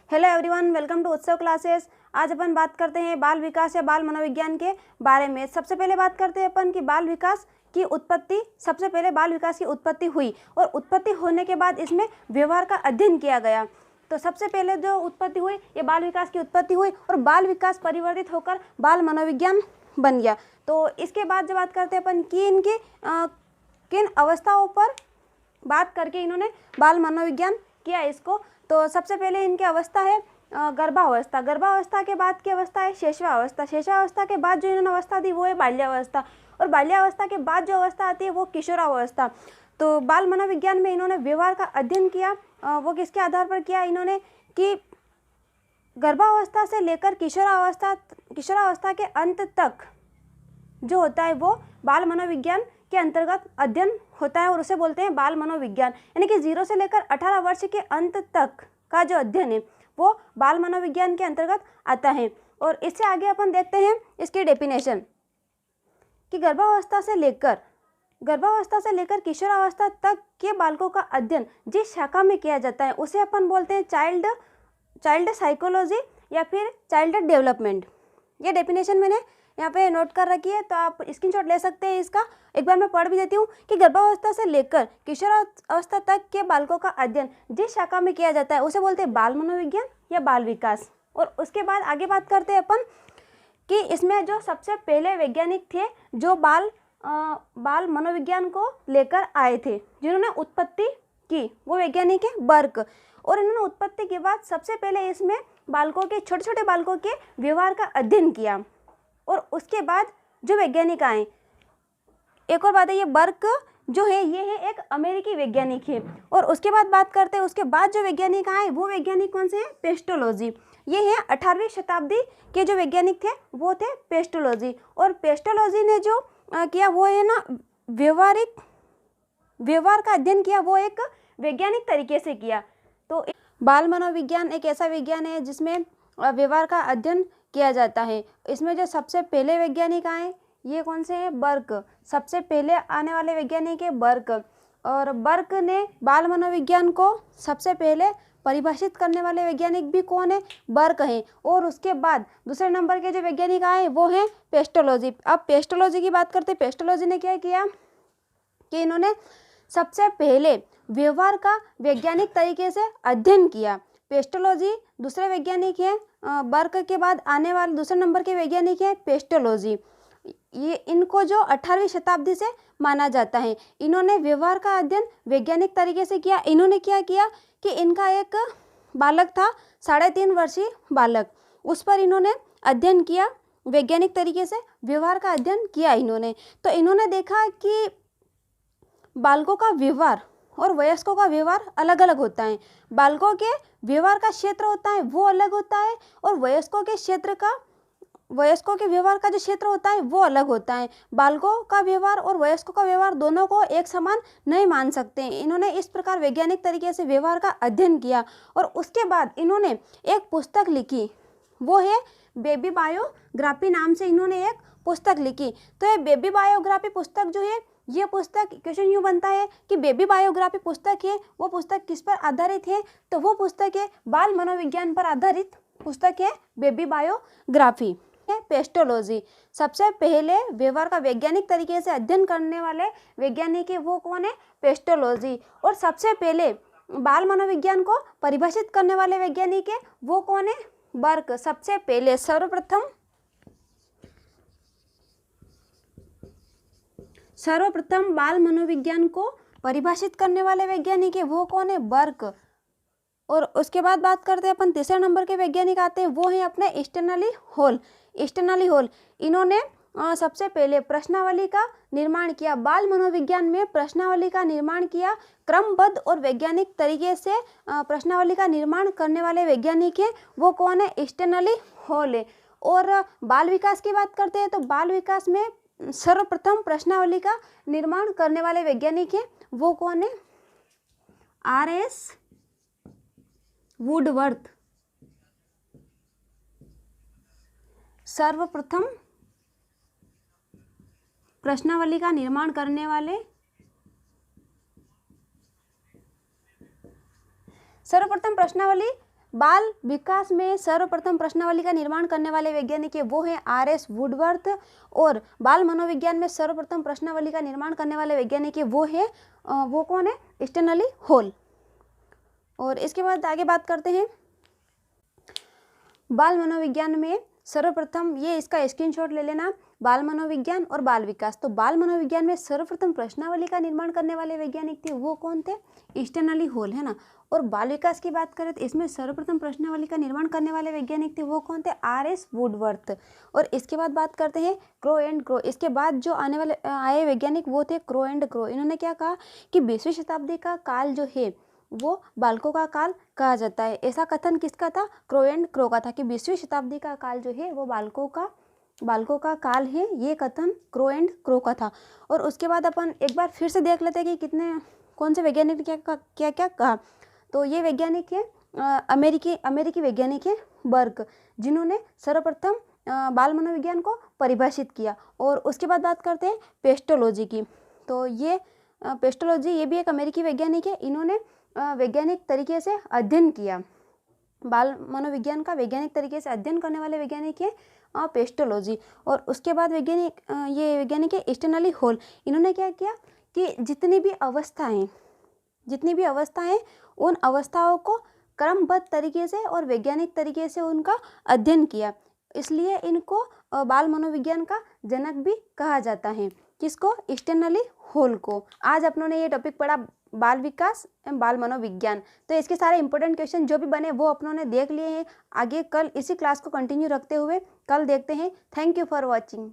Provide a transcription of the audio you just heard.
Hello everyone, welcome to उत्सव classes. आज अपन बात करते हैं बाल विकास या बाल मनोविज्ञान के बारे में। सबसे पहले बात करते हैं अपन कि बाल विकास की उत्पत्ति। सबसे पहले बाल विकास की उत्पत्ति हुई और उत्पत्ति होने के बाद इसमें व्यवहार का अध्ययन किया गया। तो सबसे पहले जो उत्पत्ति हुई ये बाल विकास की उत्पत्ति हुई और बाल विकास परिवर्तित होकर बाल मनोविज्ञान बन गया। तो इसके बाद जब बात करते हैं अपन कि इनकी किन अवस्थाओं पर बात करके इन्होंने बाल मनोविज्ञान किया इसको। तो सबसे पहले इनकी अवस्था है गर्भावस्था। गर्भावस्था के बाद की अवस्था है शैशवावस्था। शैशवावस्था के बाद जो इन्होंने अवस्था दी वो है बाल्यावस्था और बाल्यावस्था के बाद जो अवस्था आती है वो किशोरावस्था। तो बाल मनोविज्ञान में इन्होंने व्यवहार का अध्ययन किया। वो किसके आधार पर किया इन्होंने कि गर्भावस्था से लेकर किशोरावस्था के अंत तक जो होता है वो बाल मनोविज्ञान के अंतर्गत अध्ययन होता है और उसे बोलते हैं बाल मनोविज्ञान। यानी कि 0 से लेकर 18 वर्ष के अंत तक का जो अध्ययन है वो बाल मनोविज्ञान के अंतर्गत आता है। और इससे आगे अपन देखते हैं इसकी डेफिनेशन कि गर्भावस्था से लेकर किशोरावस्था तक के बालकों का अध्ययन जिस शाखा में किया जाता है उसे अपन बोलते हैं चाइल्ड साइकोलॉजी या फिर चाइल्ड डेवलपमेंट। ये डेफिनेशन मैंने यहाँ पे नोट कर रखी है, तो आप स्क्रीनशॉट ले सकते हैं इसका। एक बार मैं पढ़ भी देती हूँ कि गर्भावस्था से लेकर किशोरावस्था तक के बालकों का अध्ययन जिस शाखा में किया जाता है उसे बोलते हैं बाल मनोविज्ञान या बाल विकास। और उसके बाद आगे बात करते हैं अपन कि इसमें जो सबसे पहले वैज्ञानिक थे जो बाल मनोविज्ञान को लेकर आए थे, जिन्होंने उत्पत्ति की, वो वैज्ञानिक है बर्क। और इन्होंने उत्पत्ति के बाद सबसे पहले इसमें छोटे छोटे बालकों के व्यवहार का अध्ययन किया। और उसके बाद जो वैज्ञानिक आए, एक और बात है, ये बर्क जो है ये है एक अमेरिकी वैज्ञानिक है। और उसके बाद बात करते हैं उसके बाद जो वैज्ञानिक आए वो वैज्ञानिक कौन से हैं? पेस्टोलॉजी। ये है 18वीं शताब्दी के जो वैज्ञानिक थे वो थे पेस्टोलॉजी। और पेस्टोलॉजी ने जो किया वो है ना व्यवहार का अध्ययन किया, वो एक वैज्ञानिक तरीके से किया। तो बाल मनोविज्ञान एक ऐसा विज्ञान है जिसमें व्यवहार का अध्ययन किया जाता है। इसमें जो सबसे पहले वैज्ञानिक आए ये कौन से हैं? बर्क। सबसे पहले आने वाले वैज्ञानिक है बर्क। और बर्क ने बाल मनोविज्ञान को सबसे पहले परिभाषित करने वाले वैज्ञानिक भी कौन है? बर्क हैं। और उसके बाद दूसरे नंबर के जो वैज्ञानिक आए वो हैं पेस्टोलॉजी। अब पेस्टोलॉजी की बात करते हैं। पेस्टोलॉजी ने क्या किया कि इन्होंने सबसे पहले व्यवहार का वैज्ञानिक तरीके से अध्ययन किया। पेस्टोलॉजी दूसरे वैज्ञानिक हैं, बर्क के बाद आने वाले दूसरे नंबर के वैज्ञानिक हैं पेस्टोलॉजी। ये इनको जो 18वीं शताब्दी से माना जाता है। इन्होंने व्यवहार का अध्ययन वैज्ञानिक तरीके से किया। इन्होंने क्या किया कि इनका एक बालक था 3.5 वर्षीय बालक, उस पर इन्होंने अध्ययन किया, वैज्ञानिक तरीके से व्यवहार का अध्ययन किया इन्होंने। तो इन्होंने देखा कि बालकों का व्यवहार और वयस्कों का व्यवहार अलग अलग होता है। बालकों के व्यवहार का क्षेत्र होता है वो अलग होता है और वयस्कों के व्यवहार का जो क्षेत्र होता है वो अलग होता है। बालकों का व्यवहार और वयस्कों का व्यवहार दोनों को एक समान नहीं मान सकते। इन्होंने इस प्रकार वैज्ञानिक तरीके से व्यवहार का अध्ययन किया और उसके बाद इन्होंने एक पुस्तक लिखी, वो है बेबी बायोग्राफी नाम से इन्होंने एक पुस्तक लिखी। तो ये बेबी बायोग्राफी पुस्तक जो है, ये पुस्तक क्वेश्चन यूँ बनता है कि बेबी बायोग्राफी पुस्तक है वो पुस्तक किस पर आधारित है? तो वो पुस्तक है बाल मनोविज्ञान पर आधारित पुस्तक है बेबी बायोग्राफी। पेस्टोलॉजी सबसे पहले व्यवहार का वैज्ञानिक तरीके से अध्ययन करने वाले वैज्ञानिक है वो कौन है? पेस्टोलॉजी। और सबसे पहले बाल मनोविज्ञान को परिभाषित करने वाले वैज्ञानिक है वो कौन है? बर्क। सबसे पहले सर्वप्रथम बाल मनोविज्ञान को परिभाषित करने वाले वैज्ञानिक है वो कौन है? बर्क। और उसके बाद बात करते हैं अपन तीसरे नंबर के वैज्ञानिक आते हैं, वो हैं अपने स्टेनली हॉल। इन्होंने सबसे पहले प्रश्नावली का निर्माण किया। बाल मनोविज्ञान में प्रश्नावली का निर्माण किया, क्रमबद्ध और वैज्ञानिक तरीके से प्रश्नावली का निर्माण करने वाले वैज्ञानिक है वो कौन है? स्टेनली हॉल है। और बाल विकास की बात करते हैं तो बाल विकास में सर्वप्रथम प्रश्नावली का निर्माण करने वाले वैज्ञानिक है वो कौन है? R.S. वुडवर्थ। सर्वप्रथम प्रश्नावली का निर्माण करने वाले सर्वप्रथम प्रश्नावली बाल विकास में सर्वप्रथम प्रश्नावली का निर्माण करने वाले वैज्ञानिक है वो है आर.एस. वुडवर्थ। और बाल मनोविज्ञान में सर्वप्रथम प्रश्नावली का निर्माण करने वाले वैज्ञानिक है वो कौन है? Stanley hall. और इसके बाद आगे बात करते हैं बाल मनोविज्ञान में सर्वप्रथम, ये इसका स्क्रीनशॉट ले लेना, बाल मनोविज्ञान और बाल विकास। तो बाल मनोविज्ञान में सर्वप्रथम प्रश्नावली का निर्माण करने वाले वैज्ञानिक थे वो कौन थे? स्टैनली हॉल, है ना। और बाल विकास की बात करें तो इसमें सर्वप्रथम प्रश्नावली का निर्माण करने वाले वैज्ञानिक थे वो कौन थे? आर.एस. वुडवर्थ। और इसके बाद बात करते हैं क्रो एंड क्रो। इसके बाद जो आए वैज्ञानिक वो थे क्रो एंड क्रो। इन्होंने क्या कहा कि 20वीं शताब्दी का काल जो है वो बालकों का काल कहा जाता है। ऐसा कथन किसका था? क्रो एंड क्रो का था कि 20वीं शताब्दी का काल जो है वो बालकों का काल है। ये कथन क्रो एंड क्रो का था। और उसके बाद अपन एक बार फिर से देख लेते हैं कि कौन से वैज्ञानिक ने क्या क्या कहा। तो ये वैज्ञानिक है अमेरिकी वैज्ञानिक है बर्क, जिन्होंने सर्वप्रथम बाल मनोविज्ञान को परिभाषित किया। और उसके बाद बात करते हैं पेस्टोलॉजी की। तो ये पेस्टोलॉजी, ये भी एक अमेरिकी वैज्ञानिक है। इन्होंने वैज्ञानिक तरीके से अध्ययन किया, बाल मनोविज्ञान का वैज्ञानिक तरीके से अध्ययन करने वाले वैज्ञानिक है पेस्टोलॉजी। और उसके बाद ये वैज्ञानिक है स्टैनली हॉल। इन्होंने क्या किया कि जितनी भी अवस्थाएं उन अवस्थाओं को क्रमबद्ध तरीके से और वैज्ञानिक तरीके से उनका अध्ययन किया, इसलिए इनको बाल मनोविज्ञान का जनक भी कहा जाता है। किसको? स्टैनली हॉल को। आज अपनों ने ये टॉपिक पढ़ा बाल विकास एवं बाल मनोविज्ञान। तो इसके सारे इंपॉर्टेंट क्वेश्चन जो भी बने वो अपनों ने देख लिए हैं। आगे कल इसी क्लास को कंटिन्यू रखते हुए कल देखते हैं। Thank you for watching.